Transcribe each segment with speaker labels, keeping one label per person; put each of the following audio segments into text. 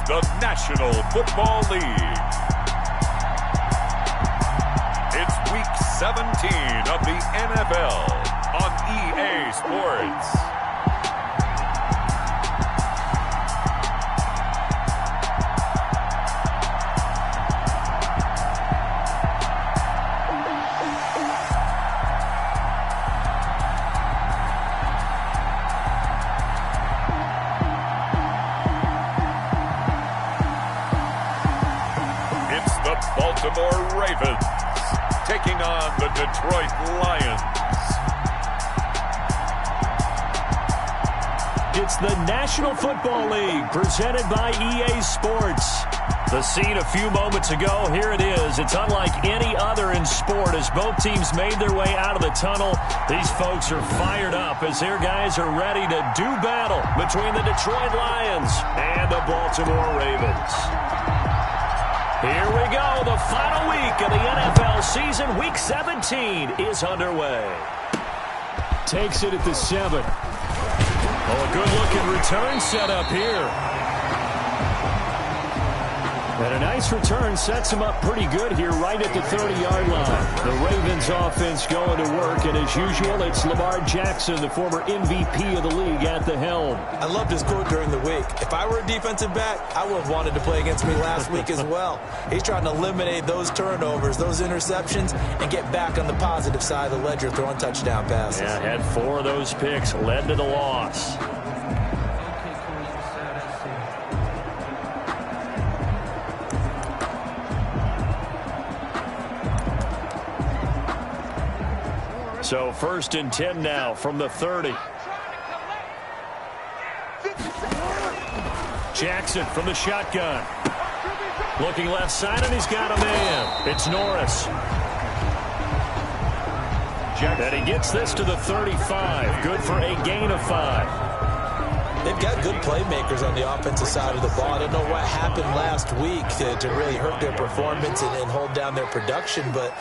Speaker 1: the National Football League. It's Week 17 of the NFL on EA Sports. Baltimore Ravens taking on the Detroit Lions.
Speaker 2: It's the National Football League presented by EA Sports. The scene a few moments ago, here it is. It's unlike any other in sport as both teams made their way out of the tunnel. These folks are fired up as their guys are ready to do battle between the Detroit Lions and the Baltimore Ravens. Here we go. The final week of the NFL season. Week 17 is underway. Takes it at the 7. Oh, a good-looking return set up here. And a nice return sets him up pretty good here right at the 30-yard line. The Ravens offense going to work, and as usual, it's Lamar Jackson, the former MVP of the league, at the helm.
Speaker 3: I loved his quote during the week. If I were a defensive back, I would have wanted to play against me last week as well. He's trying to eliminate those turnovers, those interceptions, and get back on the positive side of the ledger, throwing touchdown passes.
Speaker 2: Yeah, had 4 of those picks, led to the loss. So 1st and 10 now from the 30. Jackson from the shotgun. Looking left side, and he's got a man. It's Norris. And he gets this to the 35. Good for a gain of 5.
Speaker 3: They've got good playmakers on the offensive side of the ball. I don't know what happened last week to really hurt their performance and hold down their production, but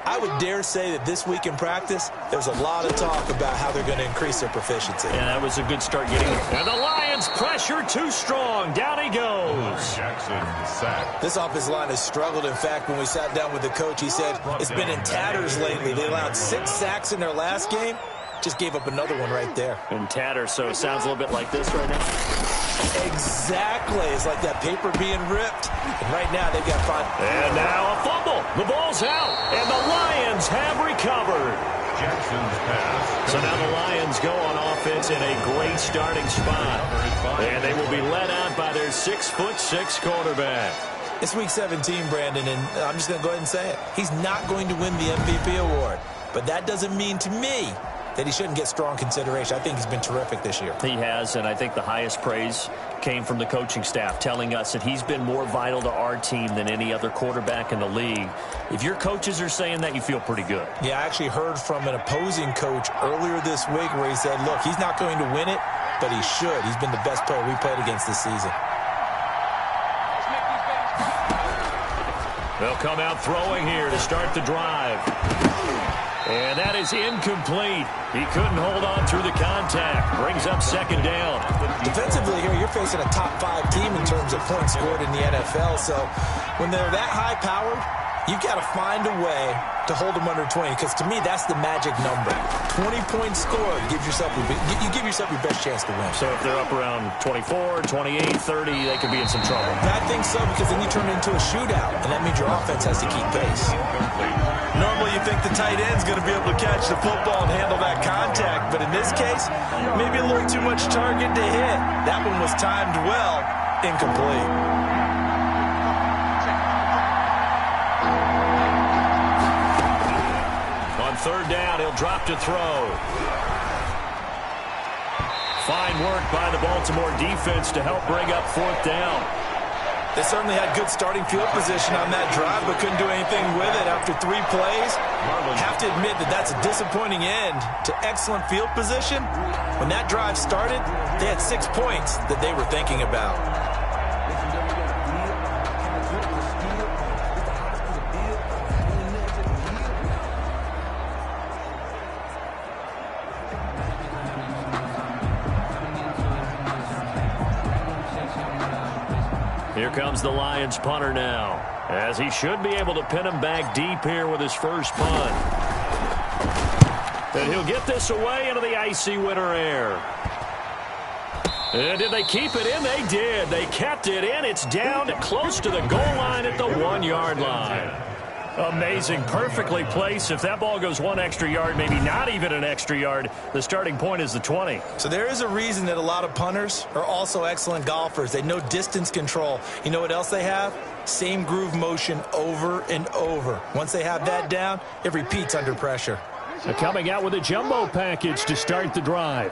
Speaker 3: I would dare say that this week in practice, there's a lot of talk about how they're going to increase their proficiency.
Speaker 2: And that was a good start getting it. And the Lions pressure too strong. Down he goes.
Speaker 1: Jackson sacked.
Speaker 3: This offensive line has struggled. In fact, when we sat down with the coach, he said it's been in tatters lately. They allowed 6 sacks in their last game. Just gave up another one right there.
Speaker 2: In tatters, so it sounds a little bit like this right now.
Speaker 3: Exactly. It's like that paper being ripped. And right now, they've got 5.
Speaker 2: And now a fumble. The ball's out. And the Lions have recovered.
Speaker 1: Jackson's pass.
Speaker 2: So now the Lions go on offense in a great starting spot. And they will be led out by their 6'6" quarterback.
Speaker 3: It's Week 17, Brandon, and I'm just going to go ahead and say it. He's not going to win the MVP award. But that doesn't mean to me that he shouldn't get strong consideration. I think he's been terrific this year.
Speaker 2: He has, and I think the highest praise came from the coaching staff, telling us that he's been more vital to our team than any other quarterback in the league. If your coaches are saying that, you feel pretty good.
Speaker 3: Yeah, I actually heard from an opposing coach earlier this week where he said, look, he's not going to win it, but he should. He's been the best player we played against this season.
Speaker 2: They'll come out throwing here to start the drive. And that is incomplete. He couldn't hold on through the contact. Brings up 2nd down.
Speaker 3: Defensively here, you're facing a top 5 team in terms of points scored in the NFL. So when they're that high-powered, you've got to find a way to hold them under 20, because to me, that's the magic number. 20 points scored gives yourself you give yourself your best chance to win.
Speaker 2: So if they're up around 24, 28, 30, they could be in some trouble.
Speaker 3: I think so, because then you turn it into a shootout, and that means your offense has to keep pace. Normally you think the tight end's going to be able to catch the football and handle that contact, but in this case, maybe a little too much target to hit. That one was timed well, incomplete.
Speaker 2: On 3rd down, he'll drop to throw. Fine work by the Baltimore defense to help bring up 4th down.
Speaker 3: They certainly had good starting field position on that drive, but couldn't do anything with it after 3 plays. Have to admit that that's a disappointing end to excellent field position. When that drive started, they had 6 points that they were thinking about.
Speaker 2: Here comes the Lions punter now, as he should be able to pin him back deep here with his first punt. And he'll get this away into the icy winter air. And did they keep it in? They did. They kept it in. It's down close to the goal line at the 1-yard line. Amazing. Perfectly placed. If that ball goes 1 extra yard, maybe not even an extra yard, the starting point is the 20.
Speaker 3: So there is a reason that a lot of punters are also excellent golfers. They know distance control. You know what else they have? Same groove motion over and over. Once they have that down, it repeats under pressure.
Speaker 2: So coming out with a jumbo package to start the drive.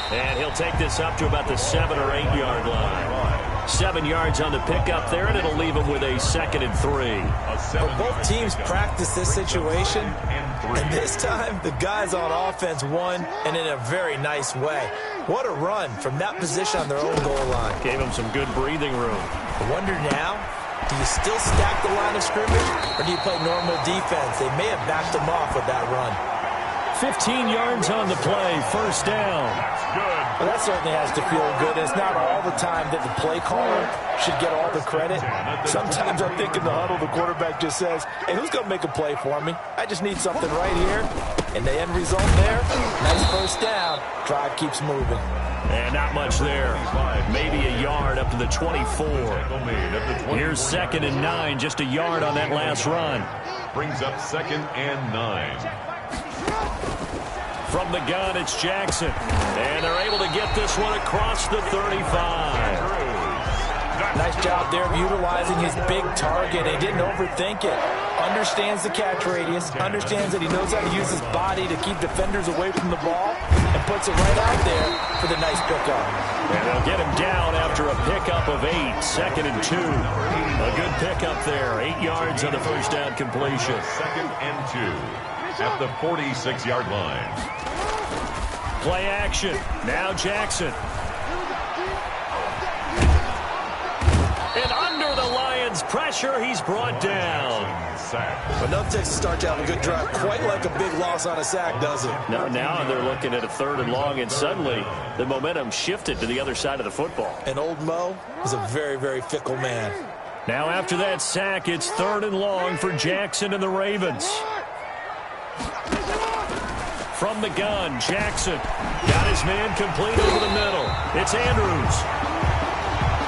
Speaker 2: And he'll take this up to about the 7 or 8 yard line. 7 yards on the pickup there, and it'll leave him with a 2nd and 3.
Speaker 3: Well, both teams practice this situation, and this time the guys on offense won, and in a very nice way. What a run from that position on their own goal line.
Speaker 2: Gave him some good breathing room.
Speaker 3: I wonder now, do you still stack the line of scrimmage, or do you play normal defense? They may have backed them off with that run.
Speaker 2: 15 yards on the play, first down.
Speaker 3: Well, that certainly has to feel good. It's not all the time that the play caller should get all the credit. Sometimes I think in the huddle, the quarterback just says, hey, who's going to make a play for me? I just need something right here. And the end result there, nice first down. Drive keeps moving.
Speaker 2: And not much there. Maybe a yard up to the 24. Here's 2nd and 9, just a yard on that last run.
Speaker 1: Brings up 2nd and 9.
Speaker 2: From the gun, it's Jackson. And they're able to get this one across the 35.
Speaker 3: Nice job there of utilizing his big target. He didn't overthink it. Understands the catch radius. Understands that he knows how to use his body to keep defenders away from the ball. And puts it right out there for the nice pickup.
Speaker 2: And they'll get him down after a pickup of 8. 2nd and 2. A good pickup there. 8 yards on the first down completion.
Speaker 1: 2nd and 2. At the 46-yard line.
Speaker 2: Play action. Now Jackson. And under the Lions' pressure, he's brought down.
Speaker 3: But no takes to start to have a good drive. Quite like a big loss on a sack, does it?
Speaker 2: No, now they're looking at a 3rd and long, and suddenly the momentum shifted to the other side of the football. And
Speaker 3: Old Mo is a very, very fickle man.
Speaker 2: Now after that sack, it's 3rd and long for Jackson and the Ravens. From the gun, Jackson got his man complete over the middle. It's Andrews.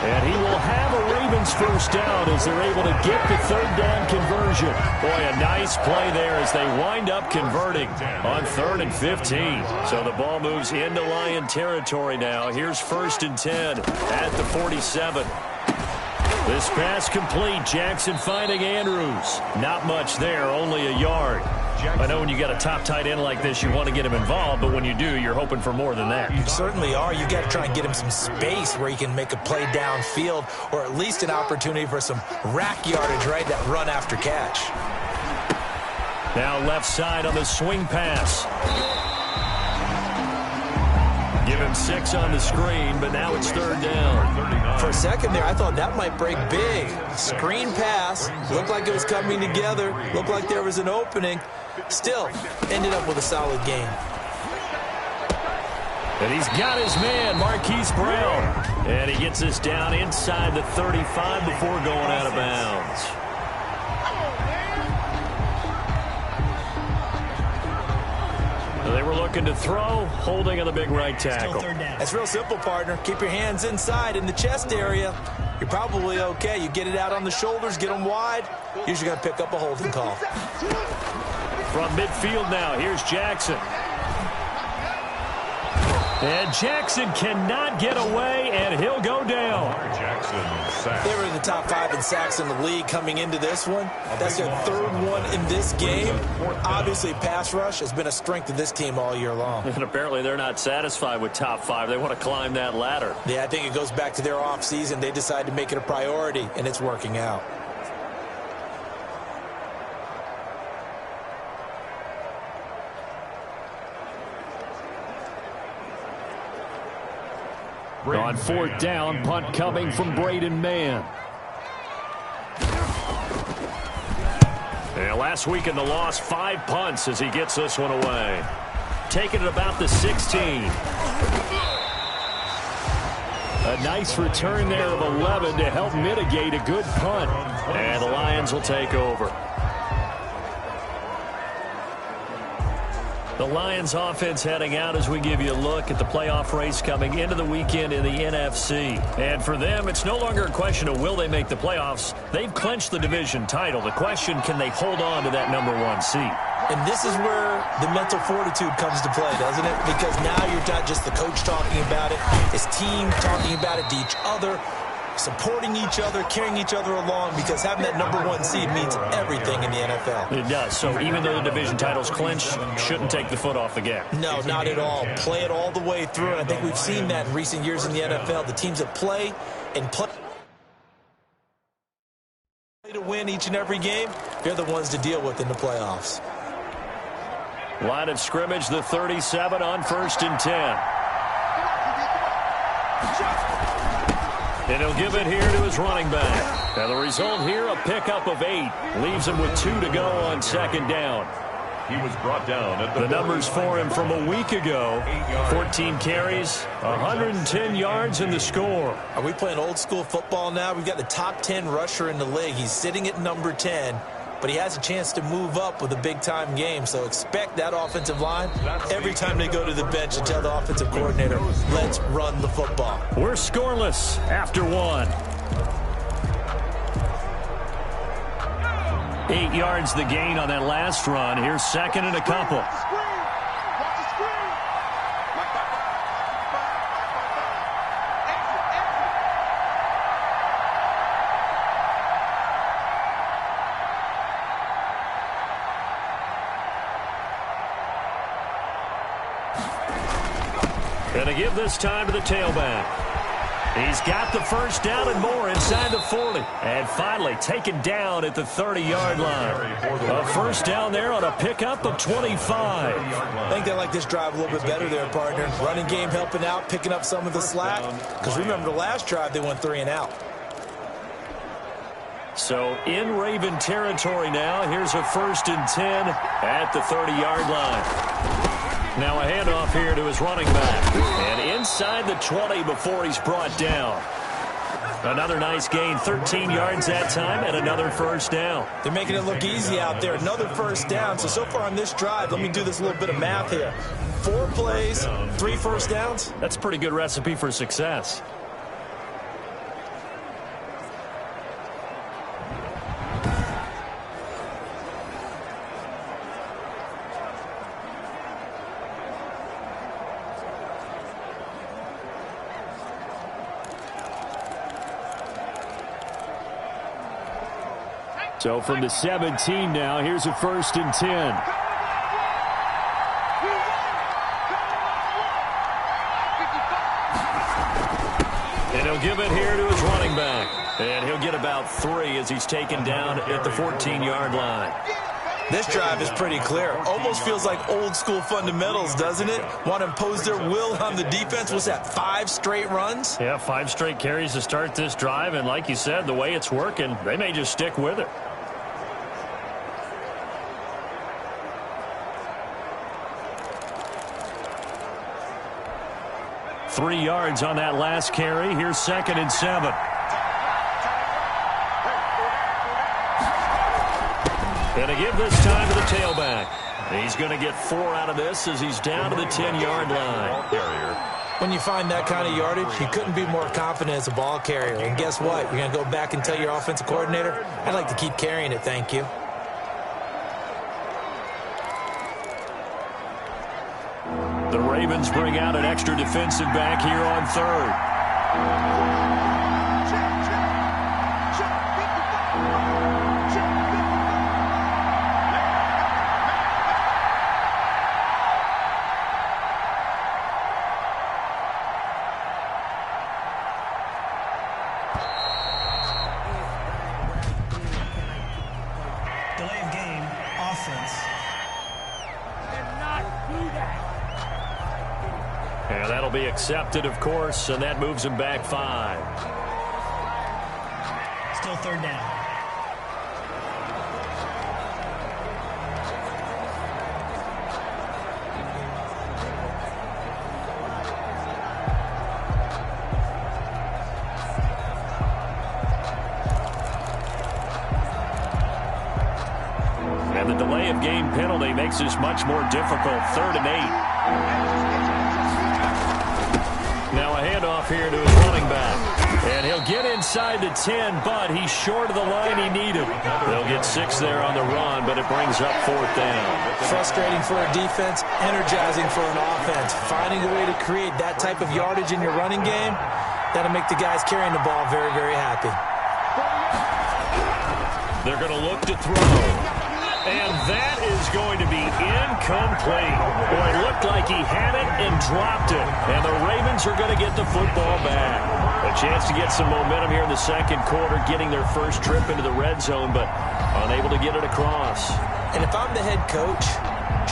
Speaker 2: And he will have a Ravens first down as they're able to get the 3rd down conversion. Boy, a nice play there as they wind up converting on 3rd and 15. So the ball moves into Lion territory now. Here's 1st and 10 at the 47. This pass complete. Jackson finding Andrews. Not much there, only a yard. I know when you got a top tight end like this, you want to get him involved, but when you do, you're hoping for more than that.
Speaker 3: You certainly are. You got to try and get him some space where he can make a play downfield, or at least an opportunity for some rack yardage, right? That run after catch.
Speaker 2: Now left side on the swing pass. Give him 6 on the screen, but now it's 3rd down.
Speaker 3: For a second there, I thought that might break big. Screen pass. Looked like it was coming together. Looked like there was an opening. Still, ended up with a solid game.
Speaker 2: And he's got his man, Marquise Brown. And he gets this down inside the 35 before going out of bounds. They were looking to throw, holding on the big right tackle.
Speaker 3: That's real simple, partner. Keep your hands inside in the chest area. You're probably okay. You get it out on the shoulders, get them wide. Usually going to pick up a holding call.
Speaker 2: From midfield now, here's Jackson. And Jackson cannot get away, and he'll go down.
Speaker 3: They were in the top 5 in sacks in the league coming into this one. That's their 3rd one in this game. Obviously, pass rush has been a strength of this team all year long.
Speaker 2: And apparently they're not satisfied with top 5. They want to climb that ladder.
Speaker 3: Yeah, I think it goes back to their offseason. They decided to make it a priority, and it's working out.
Speaker 2: On 4th down, punt coming from Braden Mann. And last week in the loss, 5 punts as he gets this one away. taking it about the 16. A nice return there of 11 to help mitigate a good punt. And the Lions will take over. The Lions offense heading out as we give you a look at the playoff race coming into the weekend in the NFC. And for them, it's no longer a question of will they make the playoffs. They've clinched the division title. The question, can they hold on to that #1 seed?
Speaker 3: And this is where the mental fortitude comes to play, doesn't it? Because now you're not just the coach talking about it, it's team talking about it to each other, supporting each other, carrying each other along, because having that #1 seed means everything in the NFL.
Speaker 2: It does. So even though the division title's clinched, shouldn't take the foot off the gas.
Speaker 3: No, not at all. Play it all the way through, and I think we've seen that in recent years in the NFL. The teams that play to win each and every game, they're the ones to deal with in the playoffs.
Speaker 2: Line of scrimmage, the 37 on 1st and 10. And he'll give it here to his running back. And the result here, a pickup of 8. Leaves him with 2 to go on 2nd down.
Speaker 1: He was brought down at the
Speaker 2: numbers for him from a week ago. 14 carries, 110 yards in the score.
Speaker 3: Are we playing old school football now? We've got the top 10 rusher in the league. He's sitting at number 10. But he has a chance to move up with a big-time game. So expect that offensive line every time they go to the bench to tell the offensive coordinator, let's run the football.
Speaker 2: We're scoreless after 1. 8 yards the gain on that last run. Here's 2nd and a couple. Gonna give this time to the tailback. He's got the 1st down and more inside the 40. And finally taken down at the 30-yard line. A 1st down there on a pickup of 25.
Speaker 3: I think they like this drive a little bit better there, partner. Running game helping out, picking up some of the slack. Because remember the last drive, they went 3 and out.
Speaker 2: So in Raven territory now. Here's a 1st and 10 at the 30-yard line. Now a handoff here to his running back. And inside the 20 before he's brought down. Another nice gain, 13 yards that time, and another 1st down.
Speaker 3: They're making it look easy out there. Another 1st down. So far on this drive, let me do this little bit of math here. 4 plays, 3 1st downs.
Speaker 2: That's a pretty good recipe for success. So from the 17 now, here's a 1st and 10. And he'll give it here to his running back. And he'll get about 3 as he's taken down at the 14-yard line.
Speaker 3: This drive is pretty clear. Almost feels like old school fundamentals, doesn't it? Want to impose their will on the defense. Was that 5 straight runs?
Speaker 2: Yeah, 5 straight carries to start this drive. And like you said, the way it's working, they may just stick with it. Three yards on that last carry. Here's 2nd and 7. Going to give this time to the tailback. He's going to get 4 out of this as he's down to the 10-yard line.
Speaker 3: When you find that kind of yardage, you couldn't be more confident as a ball carrier. And guess what? You're going to go back and tell your offensive coordinator, I'd like to keep carrying it, thank you.
Speaker 2: The Ravens bring out an extra defensive back here on 3rd.
Speaker 4: Delay of game, offense.
Speaker 2: And that'll be accepted, of course, and that moves him back 5.
Speaker 4: Still 3rd down.
Speaker 2: game penalty makes this much more difficult. 3rd and 8. Now a handoff here to his running back. And he'll get inside the 10, but he's short of the line he needed. They'll get 6 there on the run, but it brings up 4th down.
Speaker 3: Frustrating for a defense, energizing for an offense. Finding a way to create that type of yardage in your running game, that'll make the guys carrying the ball very, very happy.
Speaker 2: They're going to look to throw. And that is going to be incomplete. Boy, it looked like he had it and dropped it. And the Ravens are going to get the football back. A chance to get some momentum here in the second quarter, getting their first trip into the red zone, but unable to get it across.
Speaker 3: And if I'm the head coach,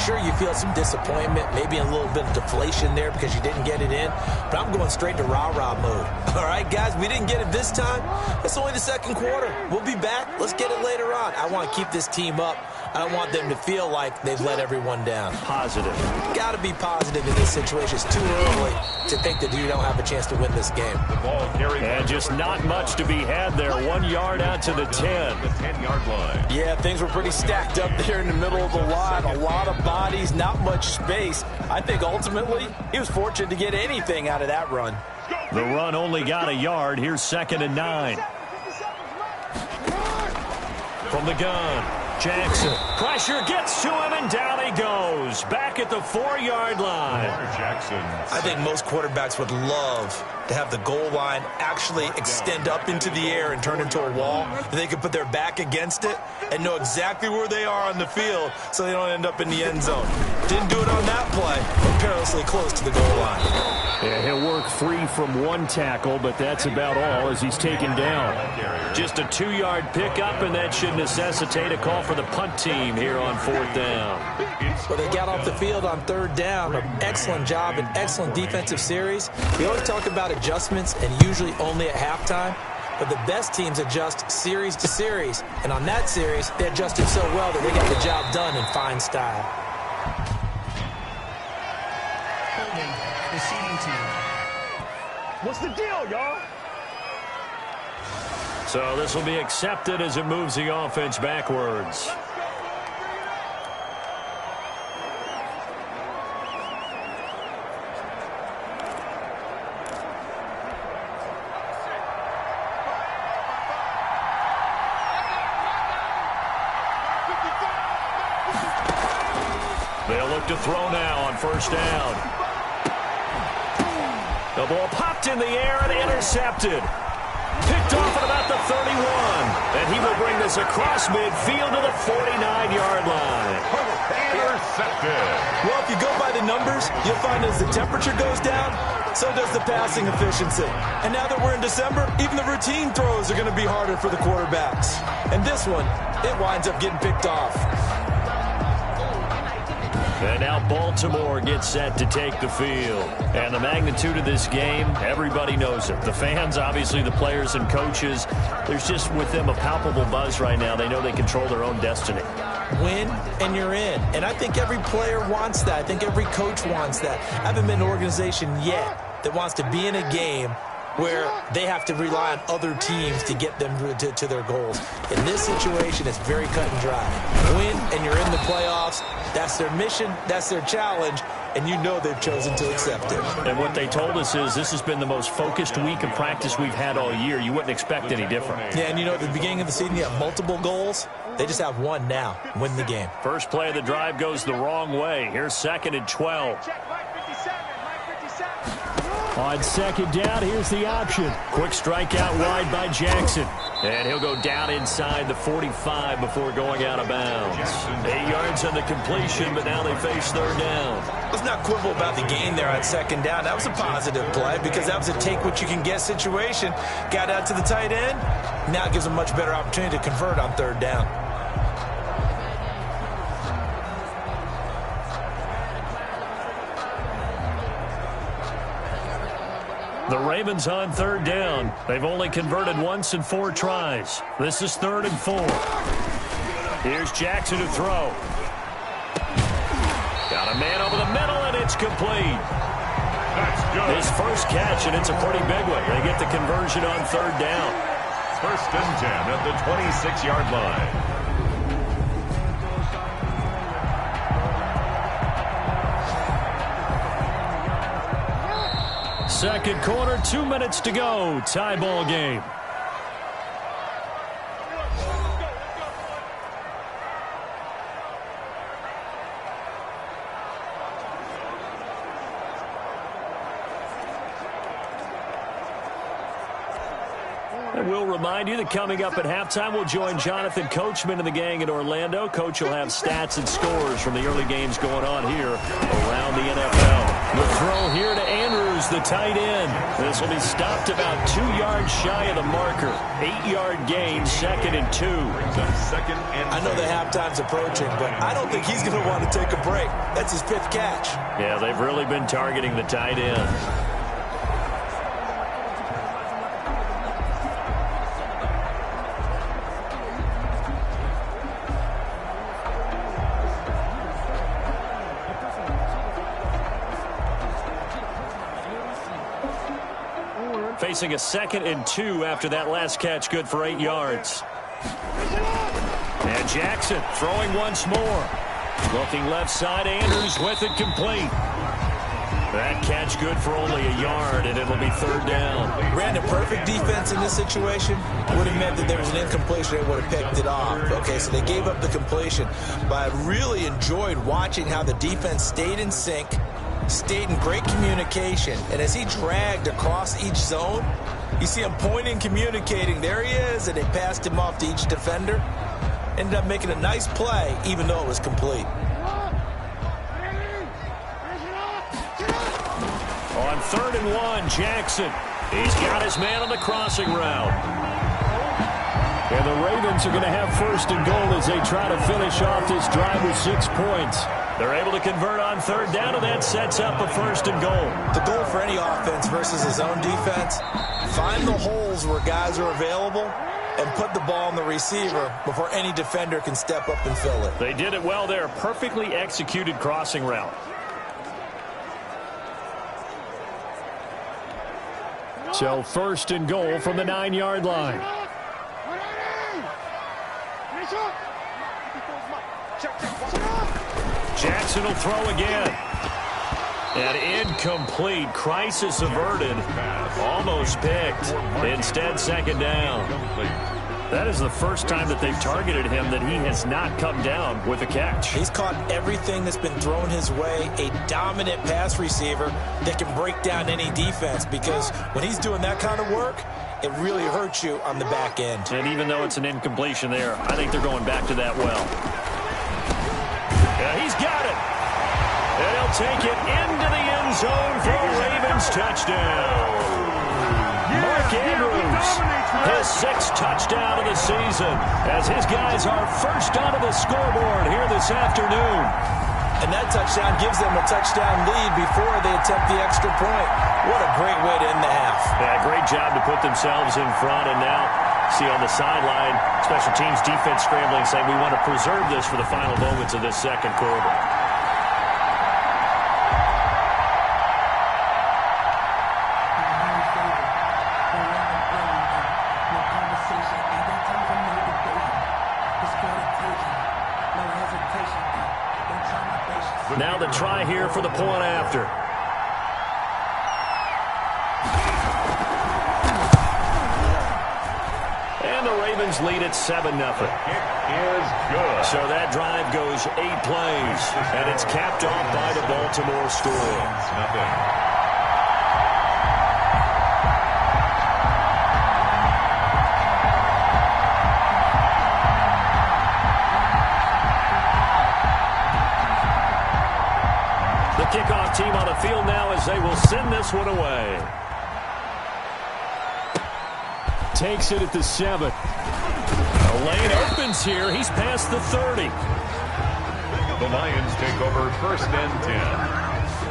Speaker 3: sure, you feel some disappointment, maybe a little bit of deflation there because you didn't get it in, but I'm going straight to rah-rah mode. All right, guys, we didn't get it this time. It's only the second quarter. We'll be back. Let's get it later on. I want to keep this team up. I don't want them to feel like they've let everyone down.
Speaker 2: Positive.
Speaker 3: Got to be positive in this situation. It's too early to think that you don't have a chance to win this game.
Speaker 1: The ball carried.
Speaker 2: And just not much to be had there. 1 yard out to the 10.
Speaker 1: The 10-yard line.
Speaker 3: Yeah, things were pretty stacked up there in the middle of the line. A lot of bodies, not much space. I think ultimately he was fortunate to get anything out of that run.
Speaker 2: The run only got a yard. Here's 2nd and 9. From the gun. Jackson. Pressure gets to him, and down he goes. Back at the 4-yard line.
Speaker 1: Jackson.
Speaker 3: I think most quarterbacks would love to have the goal line actually extend up into the air and turn into a wall. That they could put their back against it and know exactly where they are on the field so they don't end up in the end zone. Didn't do it on that play, but perilously close to the goal line.
Speaker 2: Yeah, he'll work free from 1 tackle, but that's about all as he's taken down. Just a 2-yard pickup, and that should necessitate a call for the punt team here on 4th down.
Speaker 3: Well, they got off the field on 3rd down. An excellent job, an excellent defensive series. We always talk about adjustments, and usually only at halftime. But the best teams adjust series to series. And on that series, they adjusted so well that they got the job done in fine style.
Speaker 4: Holding, receiving team.
Speaker 5: What's the deal, y'all?
Speaker 2: So this will be accepted as it moves the offense backwards. They'll look to throw now on 1st down. The ball popped in the air and intercepted. Picked off at about the 31. And he will bring this across midfield to the 49-yard line.
Speaker 1: Intercepted.
Speaker 3: Well, if you go by the numbers, you'll find as the temperature goes down, so does the passing efficiency. And now that we're in December, even the routine throws are going to be harder for the quarterbacks. And this one, it winds up getting picked off.
Speaker 2: And now Baltimore gets set to take the field. And the magnitude of this game, everybody knows it. The fans, obviously the players and coaches, there's just with them a palpable buzz right now. They know they control their own destiny.
Speaker 3: Win, and you're in. And I think every player wants that. I think every coach wants that. I haven't been an organization yet that wants to be in a game where they have to rely on other teams to get them to their goals. In this situation, it's very cut and dry. Win, and you're in the playoffs. That's their mission. That's their challenge. And you know they've chosen to accept it.
Speaker 2: And what they told us is this has been the most focused week of practice we've had all year. You wouldn't expect any different.
Speaker 3: Yeah, and you know, at the beginning of the season, you have multiple goals. They just have one now. Win the game.
Speaker 2: First play of the drive goes the wrong way. Here's 2nd and 12. On 2nd down, here's the option. Quick strike out wide by Jackson. And he'll go down inside the 45 before going out of bounds. 8 yards on the completion, but now they face 3rd down.
Speaker 3: Let's not quibble about the gain there on 2nd down. That was a positive play because that was a take-what-you-can-get situation. Got out to the tight end. Now it gives them a much better opportunity to convert on 3rd down.
Speaker 2: The Ravens on 3rd down. They've only converted once in 4 tries. This is 3rd and 4. Here's Jackson to throw. Got a man over the middle, and it's complete.
Speaker 1: That's good.
Speaker 2: His first catch, and it's a pretty big one. They get the conversion on 3rd down.
Speaker 1: 1st and 10 at the 26-yard line.
Speaker 2: Second quarter, 2 minutes to go. Tie ball game. And we'll remind you that coming up at halftime, we'll join Jonathan Coachman and the gang in Orlando. Coach will have stats and scores from the early games going on here around the NFL. The throw here to Andrews, the tight end. This will be stopped about 2 yards shy of the marker. 8-yard gain, 2nd and 2.
Speaker 3: I know the halftime's approaching, but I don't think he's going to want to take a break. That's his 5th catch.
Speaker 2: Yeah, they've really been targeting the tight end. Facing a 2nd and 2 after that last catch, good for 8 yards. And Jackson throwing once more. Looking left side, Andrews with it complete. That catch good for only a yard, and it'll be 3rd down.
Speaker 3: Ran a perfect defense in this situation. Would have meant that there was an incompletion. They would have picked it off. Okay, so they gave up the completion. But I really enjoyed watching how the defense stayed in sync, stayed in great communication, and as he dragged across each zone, you see him pointing, communicating. There he is, and they passed him off to each defender. Ended up making a nice play, even though it was complete.
Speaker 2: On 3rd and 1, Jackson. He's got his man on the crossing route. And the Ravens are going to have 1st and goal as they try to finish off this drive with 6 points. They're able to convert on 3rd down, and that sets up a 1st and goal.
Speaker 3: The goal for any offense versus his own defense, find the holes where guys are available and put the ball on the receiver before any defender can step up and fill it.
Speaker 2: They did it well there. Perfectly executed crossing route. So 1st and goal from the 9-yard line. Jackson will throw again. And incomplete. Crisis averted. Almost picked. Instead, 2nd down. That is the first time that they've targeted him that he has not come down with a catch.
Speaker 3: He's caught everything that's been thrown his way. A dominant pass receiver that can break down any defense, because when he's doing that kind of work, it really hurts you on the back end.
Speaker 2: And even though it's an incompletion there, I think they're going back to that well. Yeah, he's got it. And he'll take it into the end zone for a Ravens touchdown. Mark Andrews, his 6th touchdown of the season, as his guys are first onto the scoreboard here this afternoon.
Speaker 3: And that touchdown gives them a touchdown lead before they attempt the extra point. What a great way to end the half.
Speaker 2: Yeah, great job to put themselves in front, and now see on the sideline, special teams defense scrambling, saying we want to preserve this for the final moments of this 2nd quarter. Now the try here for the point after. And the Ravens lead at 7-0.
Speaker 1: Is good.
Speaker 2: So that drive goes 8 plays, and it's capped off by the Baltimore score.
Speaker 1: 6-0.
Speaker 2: Kickoff team on the field now as they will send this one away. Takes it at the 7. The lane opens here. He's past the 30.
Speaker 1: The Lions take over 1st and 10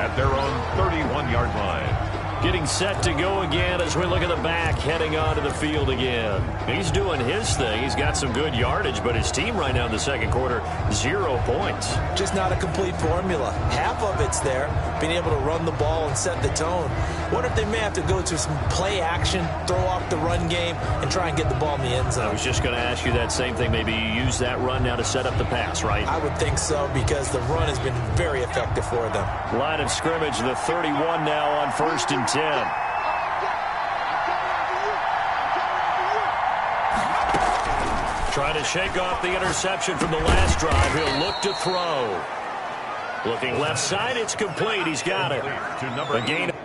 Speaker 1: at their own 31-yard line.
Speaker 2: Getting set to go again as we look at the back, heading onto the field again. He's doing his thing. He's got some good yardage, but his team right now in the 2nd quarter, 0 points.
Speaker 3: Just not a complete formula. Half of it's there, being able to run the ball and set the tone. What if they may have to go to some play action, throw off the run game, and try and get the ball in the end zone?
Speaker 2: I was just going to ask you that same thing. Maybe you use that run now to set up the pass, right?
Speaker 3: I would think so, because the run has been very effective for them.
Speaker 2: Line of scrimmage, the 31 now on 1st and 10. 10. Trying to shake off the interception from the last drive. He'll look to throw. Looking left side, it's complete. He's got it. A gain.
Speaker 1: Seven.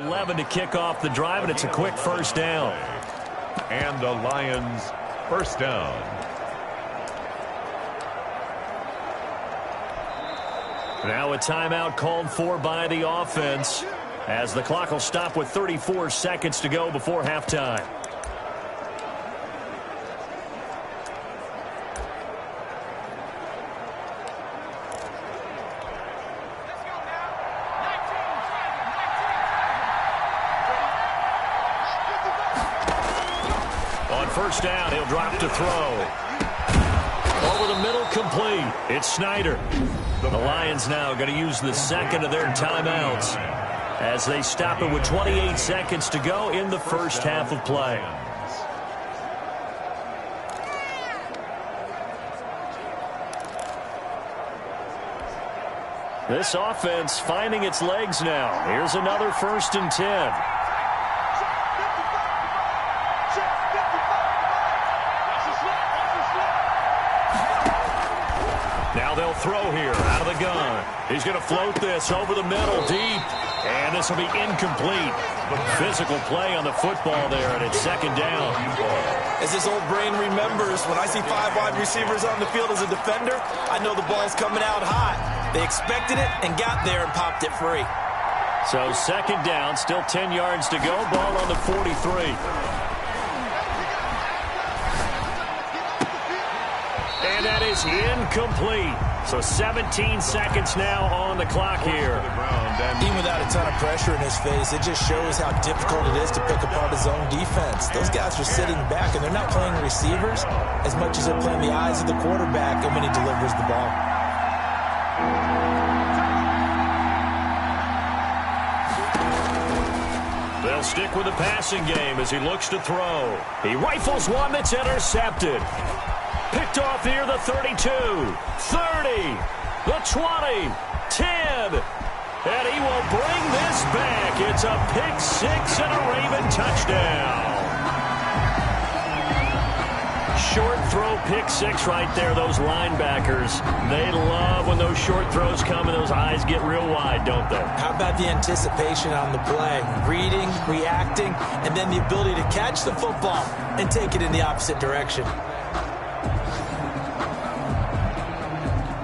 Speaker 2: 11 to kick off the drive, and it's a quick first down.
Speaker 1: And the Lions first down.
Speaker 2: Now a timeout called for by the offense, as the clock will stop with 34 seconds to go before halftime. First down, he'll drop to throw. Over the middle, complete. It's Snyder. The Lions now going to use the second of their timeouts as they stop it with 28 seconds to go in the first half of play. This offense finding its legs now. Here's another 1st and 10. Now they'll throw here out of the gun. He's going to float this over the middle deep. And this will be incomplete. Physical play on the football there, and it's 2nd down.
Speaker 3: As this old brain remembers, when I see 5 wide receivers on the field as a defender, I know the ball's coming out hot. They expected it and got there and popped it free.
Speaker 2: So 2nd down, still 10 yards to go. Ball on the 43. And that is incomplete. So 17 seconds now on the clock here.
Speaker 3: Even without a ton of pressure in his face, it just shows how difficult it is to pick apart his own defense. Those guys are sitting back, and they're not playing receivers as much as they're playing the eyes of the quarterback and when he delivers the ball.
Speaker 2: They'll stick with the passing game as he looks to throw. He rifles one that's intercepted. Picked off here, the 32, 30, the 20, 10. And he will bring this back. It's a pick 6 and a Raven touchdown. Short throw, pick 6 right there. Those linebackers, they love when those short throws come and those eyes get real wide, don't they?
Speaker 3: How about the anticipation on the play? Reading, reacting, and then the ability to catch the football and take it in the opposite direction.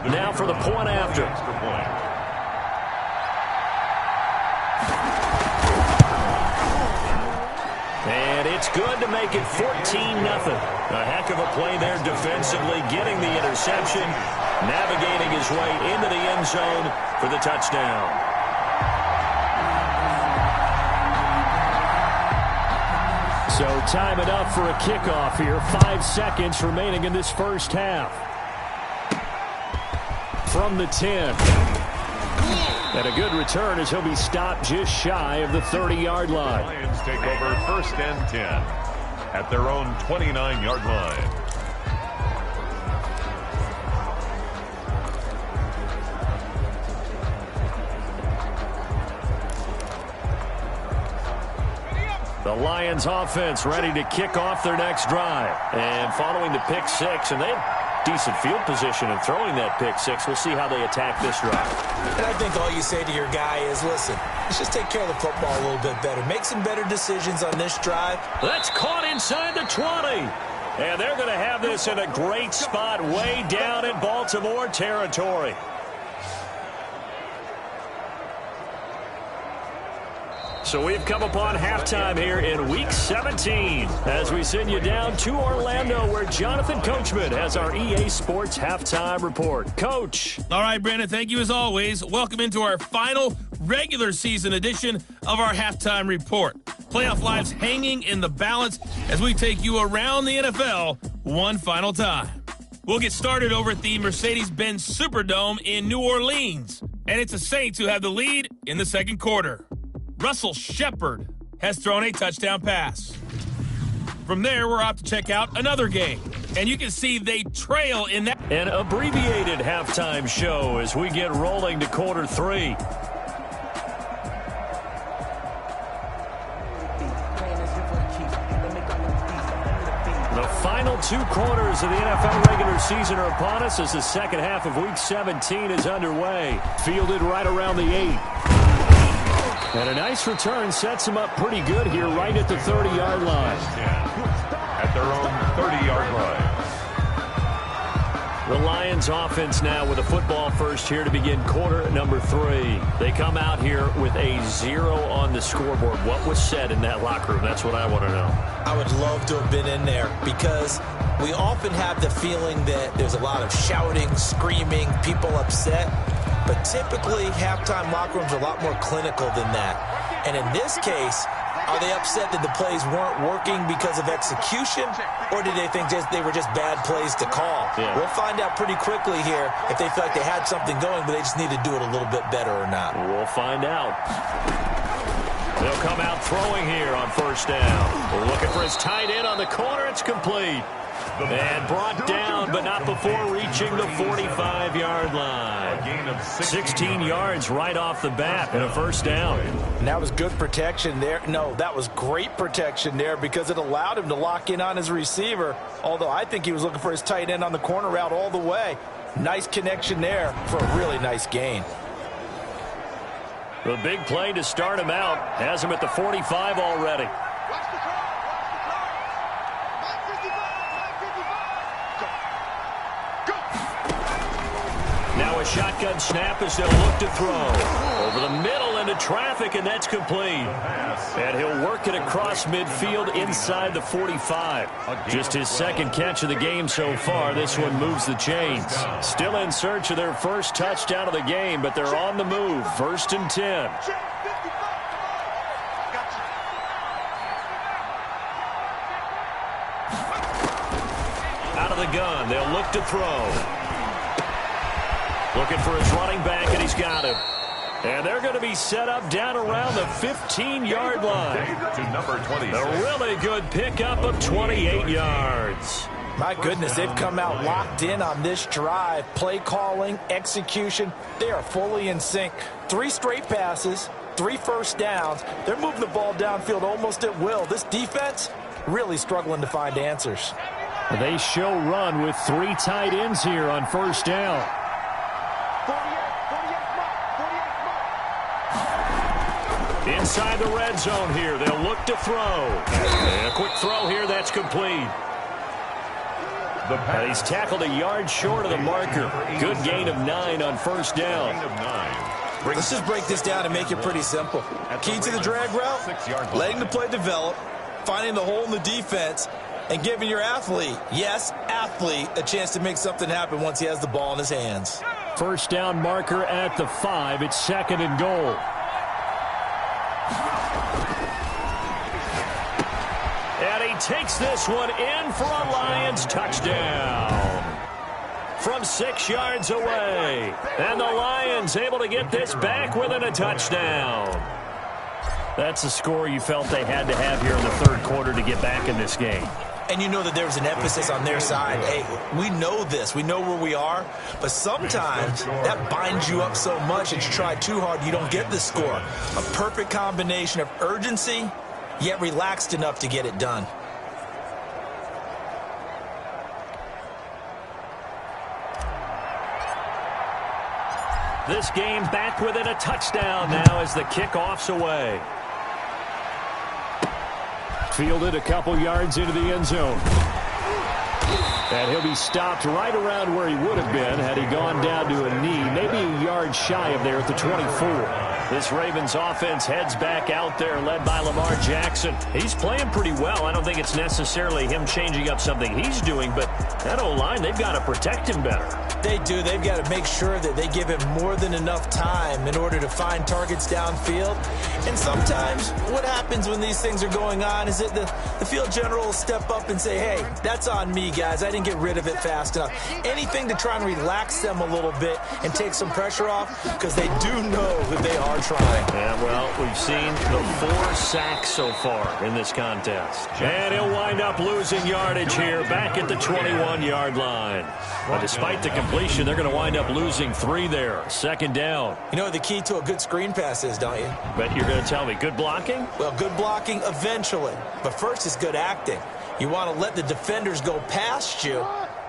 Speaker 2: Now for the point after. And it's good to make it 14-0. A heck of a play there defensively, getting the interception, navigating his way into the end zone for the touchdown. So time it up for a kickoff here. 5 seconds remaining in this first half. From the 10. And a good return as he'll be stopped just shy of the 30-yard line.
Speaker 1: Lions take over 1st and 10 at their own 29-yard line.
Speaker 2: The Lions offense ready to kick off their next drive. And following the pick 6, and they have decent field position in throwing that pick 6. We'll see how they attack this drive.
Speaker 3: And I think all you say to your guy is, listen, let's just take care of the football a little bit better. Make some better decisions on this drive.
Speaker 2: That's caught inside the 20. And they're going to have this in a great spot way down in Baltimore territory. So we've come upon halftime here in Week 17 as we send you down to Orlando where Jonathan Coachman has our EA Sports Halftime Report. Coach.
Speaker 6: All right, Brandon, thank you as always. Welcome into our final regular season edition of our Halftime Report. Playoff lives hanging in the balance as we take you around the NFL one final time. We'll get started over at the Mercedes-Benz Superdome in New Orleans. And it's the Saints who have the lead in the second quarter. Russell Shepard has thrown a touchdown pass. From there, we're off to check out another game. And you can see they trail in that.
Speaker 2: An abbreviated halftime show as we get rolling to quarter three. The final two quarters of the NFL regular season are upon us as the second half of Week 17 is underway. Fielded right around the 8. And a nice return sets him up pretty good here right at the 30-yard line.
Speaker 1: At their own 30-yard line.
Speaker 2: The Lions offense now with a football first here to begin quarter number 3. They come out here with a 0 on the scoreboard. What was said in that locker room? That's what I want to know.
Speaker 3: I would love to have been in there because we often have the feeling that there's a lot of shouting, screaming, people upset. But typically, halftime locker rooms are a lot more clinical than that. And in this case, are they upset that the plays weren't working because of execution, or did they think they were just bad plays to call?
Speaker 2: Yeah.
Speaker 3: We'll find out pretty quickly here if they feel like they had something going, but they just need to do it a little bit better or not.
Speaker 2: We'll find out. They'll come out throwing here on first down. We're looking for his tight end on the corner. It's complete. And brought down, but not before reaching the 45-yard line. 16 yards right off the bat and a first down.
Speaker 3: And that was good protection there. No, that was great protection there because it allowed him to lock in on his receiver, although I think he was looking for his tight end on the corner route all the way. Nice connection there for a really nice gain.
Speaker 2: The big play to start him out has him at the 45 already. Now a shotgun snap as they'll look to throw. Over the middle into traffic, and that's complete. And he'll work it across midfield inside the 45. Just his second catch of the game so far. This one moves the chains. Still in search of their first touchdown of the game, but they're on the move. 1st and 10. Out of the gun, they'll look to throw. Looking for his running back, and he's got him. And they're going to be set up down around the 15-yard line.
Speaker 1: To number 26.
Speaker 2: A really good pickup of 28 yards.
Speaker 3: My goodness, they've come out locked in on this drive. Play calling, execution, they are fully in sync. 3 straight passes, 3 first downs. They're moving the ball downfield almost at will. This defense really struggling to find answers.
Speaker 2: They show run with 3 tight ends here on first down. Inside the red zone here, they'll look to throw. And a quick throw here, that's complete. And he's tackled a yard short of the marker. Good gain of 9 on first down.
Speaker 3: Let's just break this down and make it pretty simple. Key to the drag route, letting the play develop, finding the hole in the defense, and giving your athlete, yes, athlete, a chance to make something happen once he has the ball in his hands.
Speaker 2: First down marker at the 5. It's 2nd and goal. And he takes this one in for a Lions touchdown. From 6 yards away. And the Lions able to get this back within a touchdown. That's the score you felt they had to have here in the third quarter to get back in this game.
Speaker 3: And you know that there was an emphasis on their side. Hey, we know this. We know where we are. But sometimes that binds you up so much that you try too hard, you don't get the score. A perfect combination of urgency, yet relaxed enough to get it done.
Speaker 2: This game back within a touchdown now as the kickoff's away. Fielded a couple yards into the end zone. And he'll be stopped right around where he would have been had he gone down to a knee, maybe a yard shy of there at the 24. This Ravens offense heads back out there, led by Lamar Jackson. He's playing pretty well. I don't think it's necessarily him changing up something he's doing, but that O-line, they've got to protect him better.
Speaker 3: They do. They've got to make sure that they give him more than enough time in order to find targets downfield. And sometimes what happens when these things are going on is that the field general will step up and say, hey, that's on me, guys. I didn't get rid of it fast enough. Anything to try and relax them a little bit and take some pressure off, because they do know that they are trying.
Speaker 2: Yeah, well, we've seen the 4 sacks so far in this contest. And he'll wind up losing yardage here back at the 21-yard line. But despite the completion, they're going to wind up losing 3 there. 2nd down.
Speaker 3: You know what the key to a good screen pass is, don't you?
Speaker 2: But you're going to tell me, good blocking?
Speaker 3: Well, good blocking eventually. But first is good acting. You want to let the defenders go past you,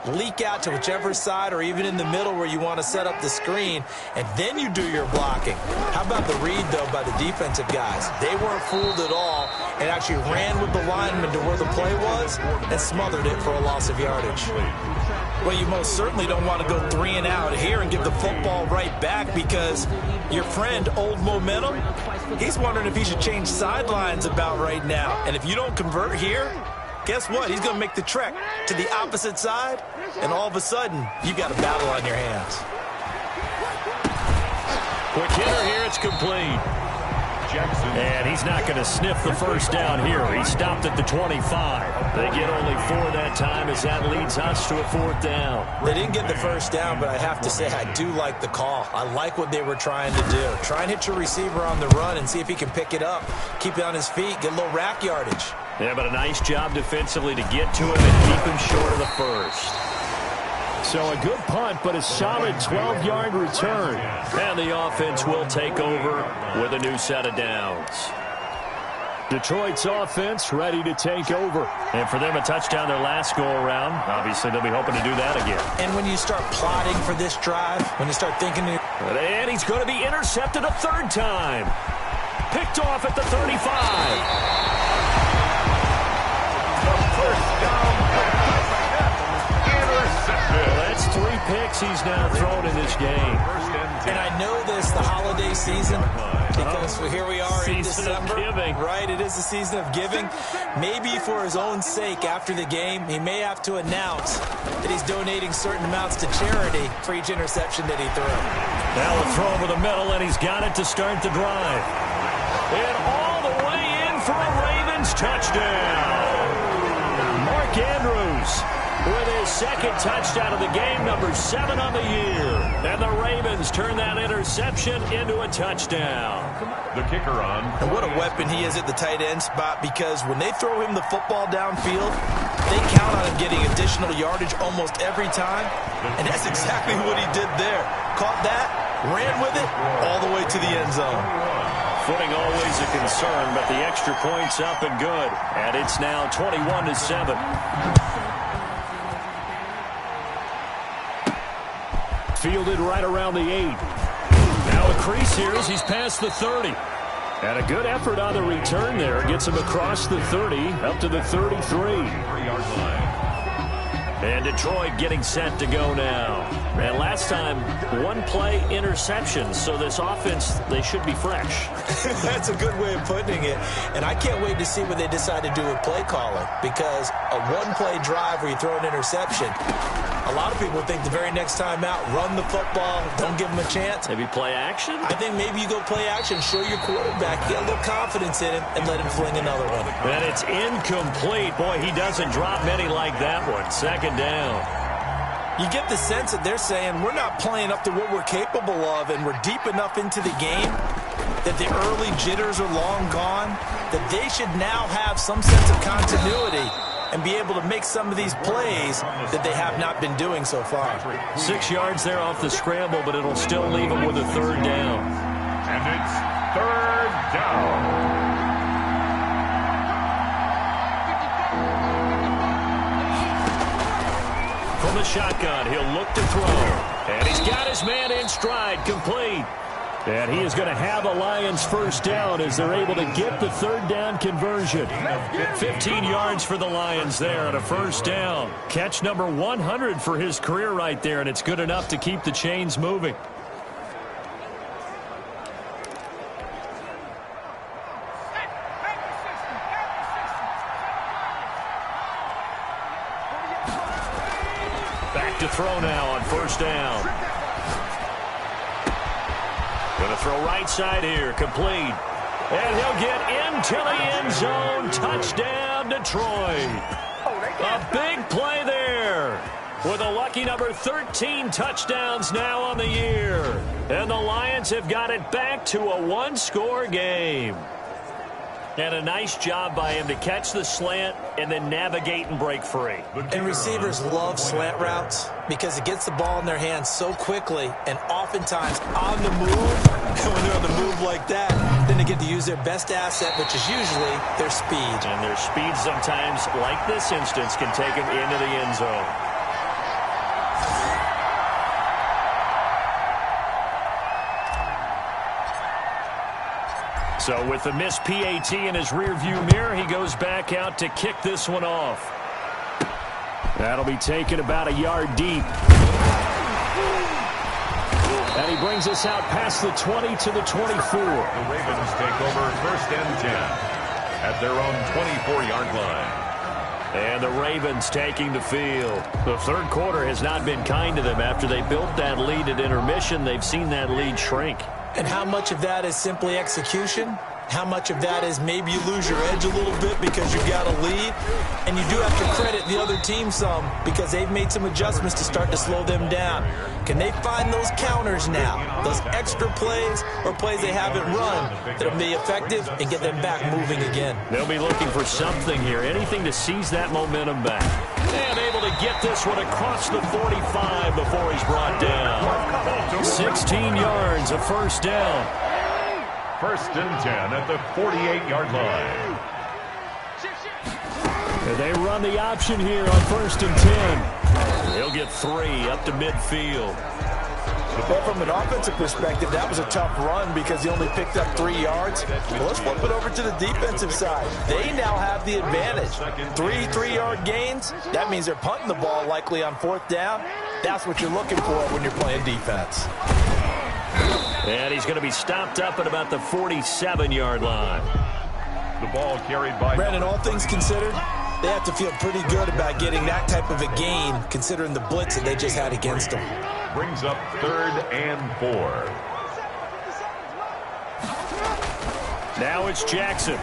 Speaker 3: leak out to whichever side or even in the middle where you want to set up the screen, and then you do your blocking. How about the read, though, by the defensive guys? They weren't fooled at all and actually ran with the lineman to where the play was and smothered it for a loss of yardage. Well, you most certainly don't want to go 3 and out here and give the football right back, because your friend, Old Momentum, he's wondering if he should change sidelines about right now. And if you don't convert here, guess what? He's going to make the trek to the opposite side, and all of a sudden, you've got a battle on your hands.
Speaker 2: Quick hitter here, it's complete. And he's not going to sniff the first down here. He stopped at the 25. They get only 4 that time, as that leads us to a 4th down.
Speaker 3: They didn't get the first down, but I have to say I do like the call. I like what they were trying to do. Try and hit your receiver on the run and see if he can pick it up, keep it on his feet, get a little rack yardage.
Speaker 2: Yeah, but a nice job defensively to get to him and keep him short of the first. So a good punt, but a solid 12-yard return. And the offense will take over with a new set of downs. Detroit's offense ready to take over. And for them, a touchdown their last go-around. Obviously, they'll be hoping to do that again.
Speaker 3: And when you start plotting for this drive, when you start thinking...
Speaker 2: And he's going to be intercepted a 3rd time. Picked off at the 35.
Speaker 1: First down.
Speaker 2: Well, that's 3 picks he's now thrown in this game.
Speaker 3: And I know this, the holiday season, because here we are in December. Right, it is the season of giving. Maybe for his own sake, after the game, he may have to announce that he's donating certain amounts to charity for each interception that he threw.
Speaker 2: Now a throw over the middle, and he's got it to start the drive. And all the way in for a Ravens touchdown. Mark Andrews with his 2nd touchdown of the game, number 7 on the year. And the Ravens turn that interception into a touchdown.
Speaker 1: The kicker on.
Speaker 3: And what a weapon he is at the tight end spot, because when they throw him the football downfield, they count on him getting additional yardage almost every time. And that's exactly what he did there. Caught that, ran with it, all the way to the end zone.
Speaker 2: Footing always a concern, but the extra point's up and good. And it's now 21-7. Fielded right around the 8. Now a crease here as he's past the 30. And a good effort on the return there. Gets him across the 30, up to the 33.
Speaker 1: 3-yard line.
Speaker 2: And Detroit getting set to go now. And last time, 1 play interception. So this offense, they should be fresh.
Speaker 3: That's a good way of putting it. And I can't wait to see what they decide to do with play calling, because a 1-play drive where you throw an interception, a lot of people think the very next time out, run the football, don't give them a chance.
Speaker 2: Maybe play action?
Speaker 3: I think maybe you go play action, show your quarterback, get a little confidence in him, and let him fling another one.
Speaker 2: And it's incomplete. Boy, he doesn't drop many like that one. 2nd down.
Speaker 3: You get the sense that they're saying we're not playing up to what we're capable of, and we're deep enough into the game that the early jitters are long gone, that they should now have some sense of continuity and be able to make some of these plays that they have not been doing so far.
Speaker 2: 6 yards there off the scramble, but it'll still leave them with a 3rd down.
Speaker 1: And it's 3rd down.
Speaker 2: From the shotgun, he'll look to throw. And he's got his man in stride, complete. And he is going to have a Lions 1st down as they're able to get the 3rd down conversion. 15 yards for the Lions there on a 1st down. Catch number 100 for his career right there, and it's good enough to keep the chains moving. back to throw now on first down. Going to throw right side here, complete. And he'll get into the end zone. Touchdown, Detroit. A big play there. With a lucky number 13 touchdowns now on the year. And the Lions have got it back to a one-score game. And a nice job by him to catch the slant and then navigate and break free.
Speaker 3: And receivers love slant routes because it gets the ball in their hands so quickly and oftentimes on the move. And when they're on the move like that, then they get to use their best asset, which is usually their speed.
Speaker 2: And their speed sometimes, like this instance, can take them into the end zone. So with the missed PAT in his rearview mirror, he goes back out to kick this one off. That'll be taken about a yard deep. And he brings us out past the 20 to the 24.
Speaker 1: The Ravens take over first and 10 at their own 24-yard line.
Speaker 2: And the Ravens taking the field. The third quarter has not been kind to them. After they built that lead at intermission, they've seen that lead shrink.
Speaker 3: And how much of that is simply execution? How much of that is maybe you lose your edge a little bit because you've got a lead? And you do have to credit the other team some because they've made some adjustments to start to slow them down. Can they find those counters now, those extra plays or plays they haven't run that'll be effective and get them back moving again?
Speaker 2: They'll be looking for something here, anything to seize that momentum back. And able to get this one across the 45 before he's brought down. 16 yards, a first down.
Speaker 1: First and 10 at the 48-yard line.
Speaker 2: And they run the option here on first and 10. He'll get 3 up to midfield.
Speaker 3: Well, from an offensive perspective, that was a tough run because he only picked up 3 yards. Well, let's flip it over to the defensive side. They now have the advantage. 3 3-yard gains. That means they're punting the ball likely on fourth down. That's what you're looking for when you're playing defense.
Speaker 2: And he's going to be stopped up at about the 47-yard line.
Speaker 1: The ball carried by...
Speaker 3: Brandon, all things considered, they have to feel pretty good about getting that type of a gain considering the blitz that they just had against them.
Speaker 1: Brings up 3rd and 4.
Speaker 2: Now it's Jackson.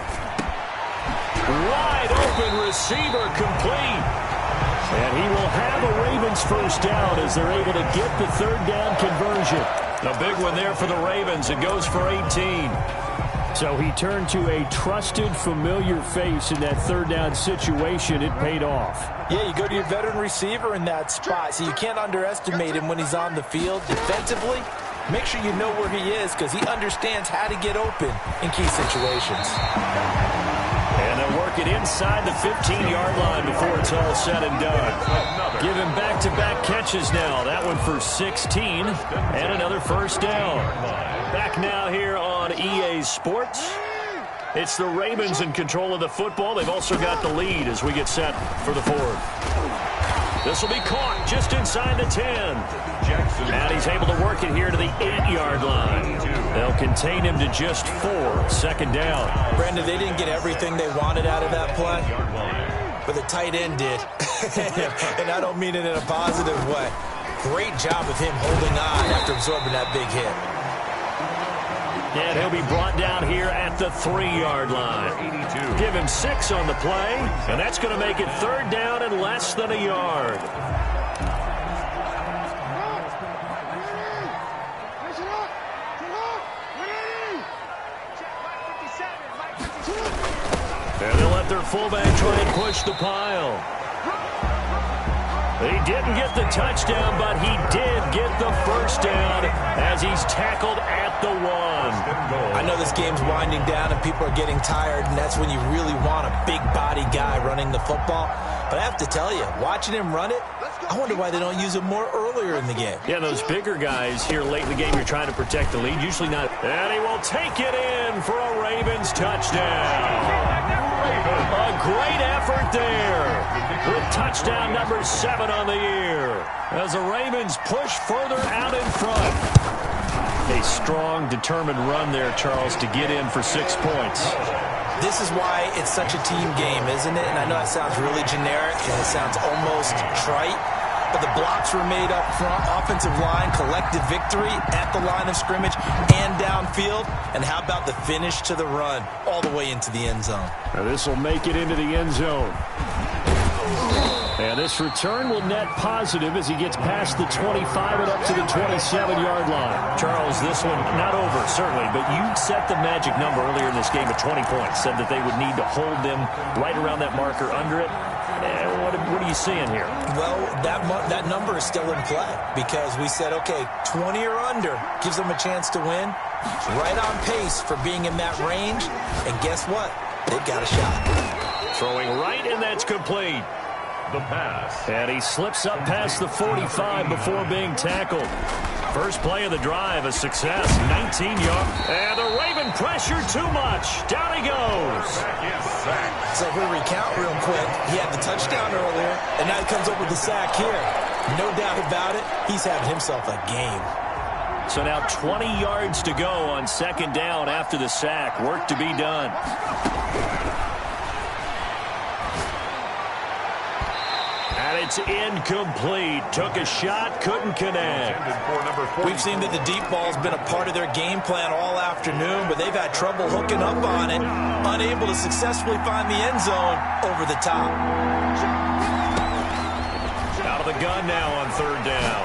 Speaker 2: Wide open receiver complete. And he will have a Ravens first down as they're able to get the third down conversion. A big one there for the Ravens. It goes for 18. So he turned to a trusted, familiar face in that third down situation. It paid off.
Speaker 3: Yeah, you go to your veteran receiver in that spot, so you can't underestimate him when he's on the field. Defensively, make sure you know where he is because he understands how to get open in key situations.
Speaker 2: And they'll work it inside the 15-yard line before it's all said and done. Give him back-to-back catches now. That one for 16 and another first down. Back now here on EA Sports. It's the Ravens in control of the football. They've also got the lead as we get set for the fourth. This will be caught just inside the 10. And he's able to work it here to the 8-yard line. They'll contain him to just 4. Second down.
Speaker 3: Brandon, they didn't get everything they wanted out of that play, but the tight end did. And I don't mean it in a positive way. Great job of him holding on after absorbing that big hit.
Speaker 2: And he'll be brought down here at the 3-yard line. Give him 6 on the play, and that's going to make it third down and less than a yard. And they'll let their fullback try and push the pile. He didn't get the touchdown, but he did get the first down as he's tackled at the 1.
Speaker 3: I know this game's winding down and people are getting tired, and that's when you really want a big body guy running the football. But I have to tell you, watching him run it, I wonder why they don't use him more earlier in the game.
Speaker 2: Yeah, those bigger guys here late in the game, you're trying to protect the lead. Usually not. And he will take it in for a Ravens touchdown. A great effort there with touchdown number 7 on the year as the Ravens push further out in front. A strong, determined run there, Charles, to get in for 6 points.
Speaker 3: This is why it's such a team game, isn't it? And I know that sounds really generic and it sounds almost trite, but the blocks were made up front. Offensive line, collective victory at the line of scrimmage and downfield. And how about the finish to the run all the way into the end zone?
Speaker 2: Now this will make it into the end zone. And this return will net positive as he gets past the 25 and up to the 27-yard line.
Speaker 7: Charles, this one not over, certainly, but you set the magic number earlier in this game at 20 points. Said that they would need to hold them right around that marker under it. What are you seeing here?
Speaker 3: Well, that number is still in play because we said, okay, 20 or under gives them a chance to win. Right on pace for being in that range. And guess what? They've got a shot.
Speaker 2: Throwing right, and that's complete.
Speaker 1: The pass.
Speaker 2: And he slips up past the 45 before being tackled. First play of the drive, a success, 19 yards. And the Raven pressure too much. Down he goes.
Speaker 3: So if we recount real quick, he had the touchdown earlier, and now he comes up with the sack here. No doubt about it, he's having himself a game.
Speaker 2: So now 20 yards to go on second down after the sack. Work to be done. And it's incomplete. Took a shot, couldn't connect.
Speaker 3: We've seen that the deep ball's been a part of their game plan all afternoon, but they've had trouble hooking up on it, unable to successfully find the end zone over the top.
Speaker 2: Out of the gun now on third down.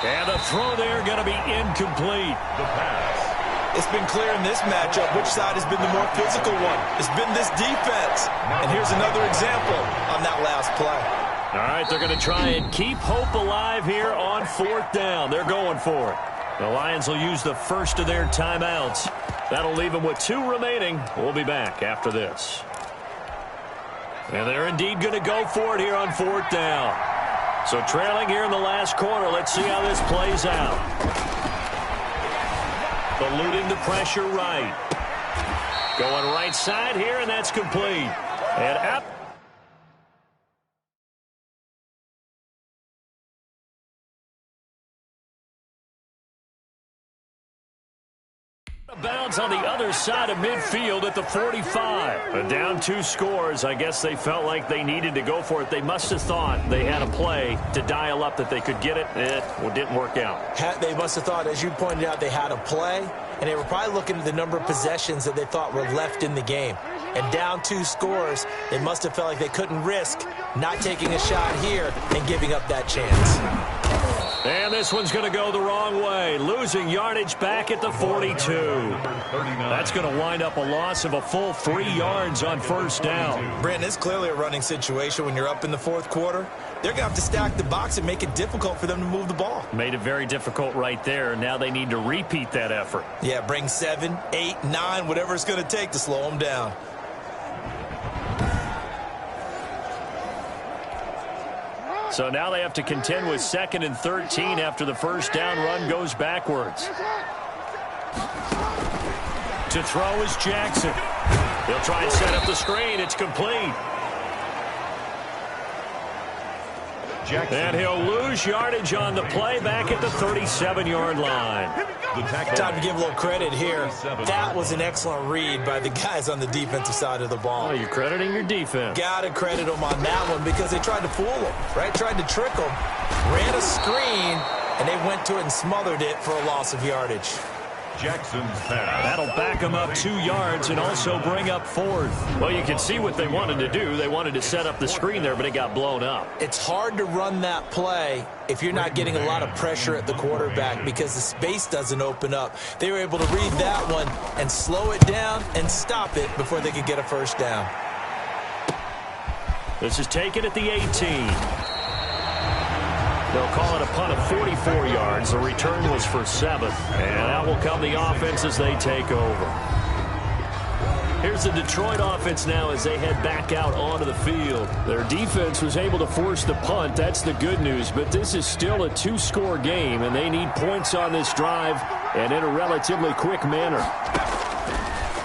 Speaker 2: And the throw there going to be incomplete.
Speaker 1: The pass.
Speaker 3: It's been clear in this matchup which side has been the more physical one. It's been this defense. And here's another example on that last play.
Speaker 2: All right, they're going to try and keep hope alive here on fourth down. They're going for it. The Lions will use the first of their timeouts. That'll leave them with 2 remaining. We'll be back after this. And they're indeed going to go for it here on fourth down. So trailing here in the last quarter. Let's see how this plays out. Eluding the pressure right. Going right side here, and that's complete. And up. Bounds on the other side of midfield at the 45. But down 2 scores. I guess they felt like they needed to go for it. They must have thought they had a play to dial up that they could get it. It didn't work out.
Speaker 3: They must have thought, as you pointed out, they had a play, and they were probably looking at the number of possessions that they thought were left in the game. And down 2 scores, they must have felt like they couldn't risk not taking a shot here and giving up that chance.
Speaker 2: And this one's going to go the wrong way. Losing yardage back at the 42. That's going to wind up a loss of a full 3 yards on first down.
Speaker 3: Brandon, it's clearly a running situation when you're up in the fourth quarter. They're going to have to stack the box and make it difficult for them to move the ball.
Speaker 2: Made it very difficult right there. Now they need to repeat that effort.
Speaker 3: Yeah, bring 7, 8, 9, whatever it's going to take to slow them down.
Speaker 2: So now they have to contend with 2nd and 13 after the first down run goes backwards. To throw is Jackson. He'll try and set up the screen. It's complete.
Speaker 1: Jackson.
Speaker 2: And he'll lose yardage on the play back at the 37-yard line.
Speaker 3: Time to give a little credit here. That was an excellent read by the guys on the defensive side of the ball.
Speaker 2: Oh, you're crediting your defense.
Speaker 3: Got to credit them on that one because they tried to fool them, right? Tried to trick them, ran a screen, and they went to it and smothered it for a loss of yardage.
Speaker 1: Jackson's pass.
Speaker 2: That'll back them up 2 yards and also bring up 4th. Well, you can see what they wanted to do. They wanted to set up the screen there, but it got blown up.
Speaker 3: It's hard to run that play if you're not getting a lot of pressure at the quarterback because the space doesn't open up. They were able to read that one and slow it down and stop it before they could get a first down.
Speaker 2: This is taken at the 18. They'll call it a punt of 44 yards. The return was for 7. And out will come the offense as they take over. Here's the Detroit offense now as they head back out onto the field. Their defense was able to force the punt. That's the good news. But this is still a 2-score game, and they need points on this drive and in a relatively quick manner.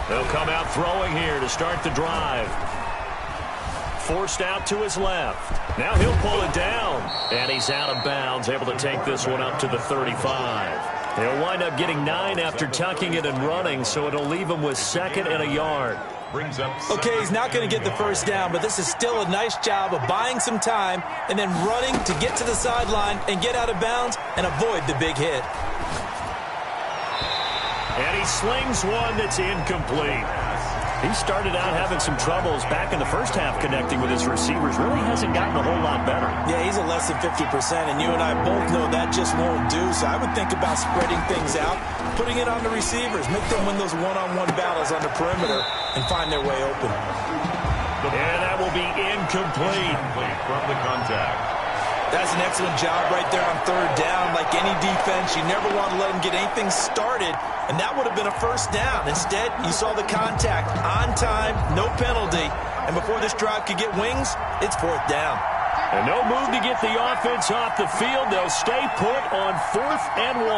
Speaker 2: They'll come out throwing here to start the drive. Forced out to his left. Now he'll pull it down. And he's out of bounds, able to take this one up to the 35. He'll wind up getting 9 after tucking it and running, so it'll leave him with 2nd and a yard.
Speaker 1: brings up...
Speaker 3: Okay, he's not going to get the first down, but this is still a nice job of buying some time and then running to get to the sideline and get out of bounds and avoid the big hit.
Speaker 2: And he slings one that's incomplete. He started out having some troubles back in the first half connecting with his receivers. Really hasn't gotten a whole lot better.
Speaker 3: Yeah, he's at less than 50%, and you and I both know that just won't do. So I would think about spreading things out, putting it on the receivers, make them win those one-on-one battles on the perimeter, and find their way open.
Speaker 2: And that will be incomplete.
Speaker 1: From the contact.
Speaker 3: That's an excellent job right there on third down. Like any defense, you never want to let them get anything started, and that would have been a first down. Instead, you saw the contact on time, no penalty, and before this drive could get wings, it's fourth down.
Speaker 2: And no move to get the offense off the field. They'll stay put on 4th and 1.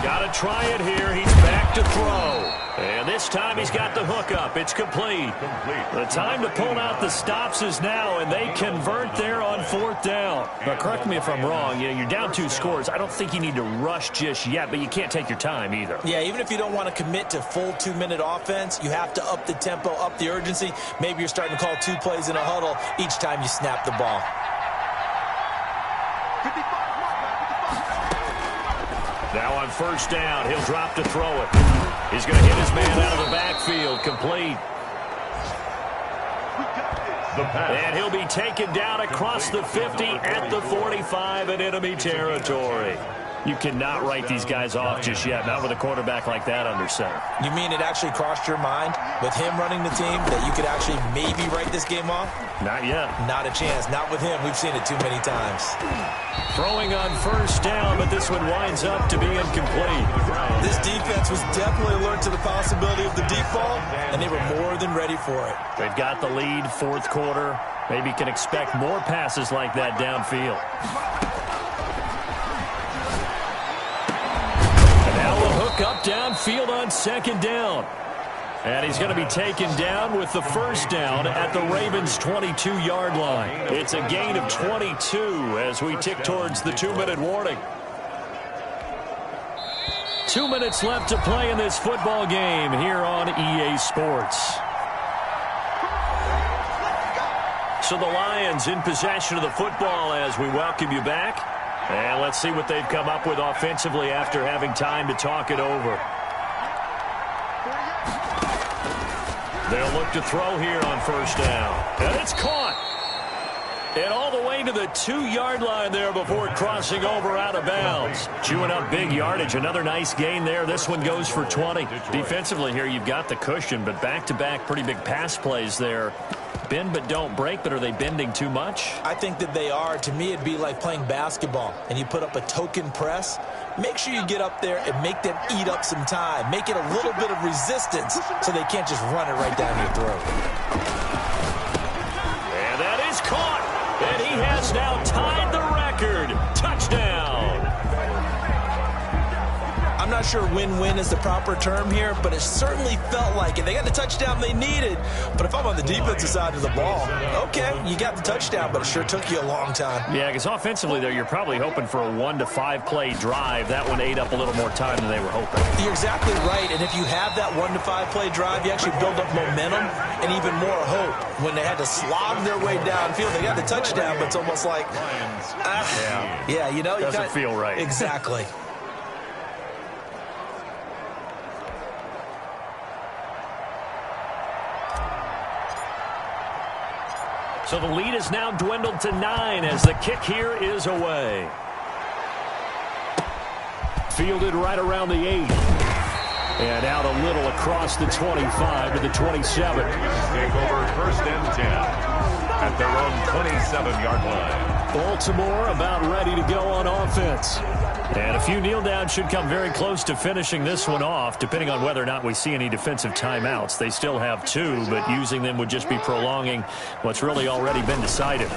Speaker 2: Got to try it here. He's back to throw. And this time he's got the hook up. It's complete. The time to pull out the stops is now, and they convert there on 4th down. Now, correct me if I'm wrong. You know, you're down 2 scores. I don't think you need to rush just yet, but you can't take your time either.
Speaker 3: Yeah, even if you don't want to commit to full 2-minute offense, you have to up the tempo, up the urgency. Maybe you're starting to call 2 plays in a huddle each time you snap the ball.
Speaker 2: Now on 1st down, he'll drop to throw it. He's going to hit his man out of the backfield. Complete. And he'll be taken down across the 50 at the 45 in enemy territory. You cannot write these guys off just yet, not with a quarterback like that under center.
Speaker 3: You mean it actually crossed your mind with him running the team that you could actually maybe write this game off?
Speaker 2: Not yet.
Speaker 3: Not a chance. Not with him. We've seen it too many times.
Speaker 2: Throwing on 1st down, but this one winds up to be incomplete.
Speaker 3: This defense was definitely alert to the possibility of the deep ball, and they were more than ready for it.
Speaker 2: They've got the lead, 4th quarter. Maybe can expect more passes like that downfield. Up downfield on 2nd down. And he's going to be taken down with the first down at the Ravens' 22-yard line. It's a gain of 22 as we tick towards the 2-minute warning. 2 minutes left to play in this football game here on EA Sports. So the Lions in possession of the football as we welcome you back. And let's see what they've come up with offensively after having time to talk it over. They'll look to throw here on 1st down. And it's caught. And all the way to the 2-yard line there before crossing over out of bounds. Chewing up big yardage. Another nice gain there. This one goes for 20. Defensively here, you've got the cushion, but back-to-back pretty big pass plays there. Bend but don't break, but are they bending too much?
Speaker 3: I think that they are. To me, it'd be like playing basketball, and you put up a token press. Make sure you get up there and make them eat up some time. Make it a little bit of resistance so they can't just run it right down your throat.
Speaker 2: And that is caught. And he has now tied the record. Touchdown.
Speaker 3: I'm not sure win-win is the proper term here, but it certainly felt like it. They got the touchdown they needed, but if I'm on the defensive side of the ball, okay, you got the touchdown, but it sure took you a long time.
Speaker 2: Yeah, because offensively, though, you're probably hoping for a 1 to 5 play drive. That one ate up a little more time than they were hoping.
Speaker 3: You're exactly right, and if you have that 1 to 5 play drive, you actually build up momentum and even more hope. When they had to slog their way downfield, they got the touchdown, but it's almost like, yeah, you know.
Speaker 2: Doesn't feel right.
Speaker 3: Exactly.
Speaker 2: So the lead is now dwindled to 9 as the kick here is away. Fielded right around the 8. And out a little across the 25 to the 27.
Speaker 1: Take over 1st and 10 at their own 27-yard line.
Speaker 2: Baltimore about ready to go on offense. And a few kneel downs should come very close to finishing this one off, depending on whether or not we see any defensive timeouts. They still have 2, but using them would just be prolonging what's really already been decided.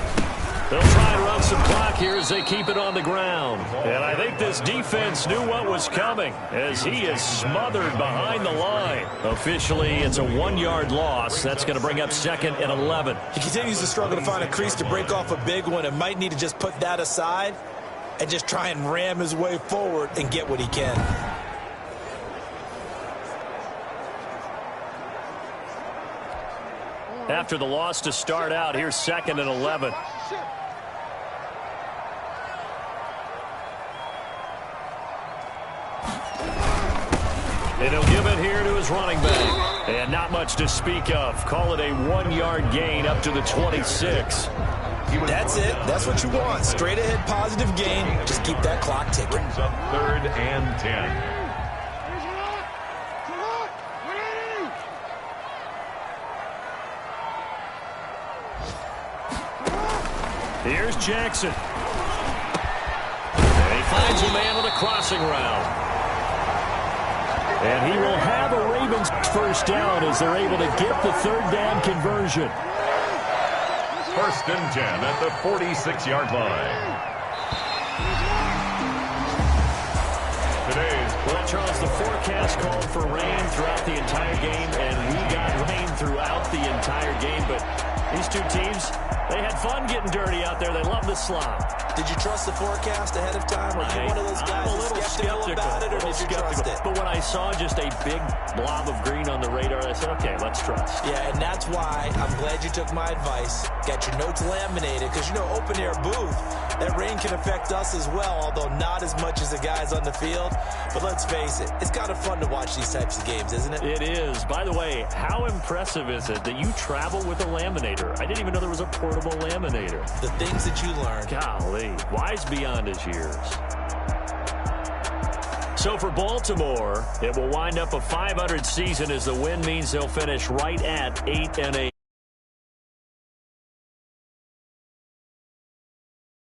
Speaker 2: They'll try and run some clock here as they keep it on the ground. And I think this defense knew what was coming as he is smothered behind the line. Officially, it's a 1-yard loss. That's going to bring up 2nd and 11.
Speaker 3: He continues to struggle to find a crease to break off a big one and might need to just put that aside and just try and ram his way forward and get what he can.
Speaker 2: After the loss to start out, here's 2nd and 11. And he'll give it here to his running back. And not much to speak of. Call it a 1-yard gain up to the 26.
Speaker 3: That's it. That's what you want. Straight ahead positive gain. Just keep that clock ticking.
Speaker 1: Brings up 3rd and 10.
Speaker 2: Here's Jackson. And he finds a man on a crossing route. And he will have a Ravens first down as they're able to get the 3rd down conversion.
Speaker 1: 1st and 10 at the 46-yard line.
Speaker 2: Well, Charles, the forecast called for rain throughout the entire game, and we got rain throughout the entire game. But these two teams, they had fun getting dirty out there. They love the slop.
Speaker 3: Did you trust the forecast ahead of time? Or are you one of those guys
Speaker 2: I'm a little skeptical
Speaker 3: about it, or did you trust it?
Speaker 2: But when I saw just a big blob of green on the radar, I said, okay, let's trust.
Speaker 3: Yeah, and that's why I'm glad you took my advice. Got your notes laminated, because, you know, open-air booth, that rain can affect us as well, although not as much as the guys on the field. But let's face it, it's kind of fun to watch these types of games, isn't it?
Speaker 2: It is. By the way, how impressive is it that you travel with a laminator? I didn't even know there was a portable laminator.
Speaker 3: The things that you learn.
Speaker 2: Golly, wise beyond his years. So for Baltimore, it will wind up a .500 season as the win means they'll finish right at 8-8.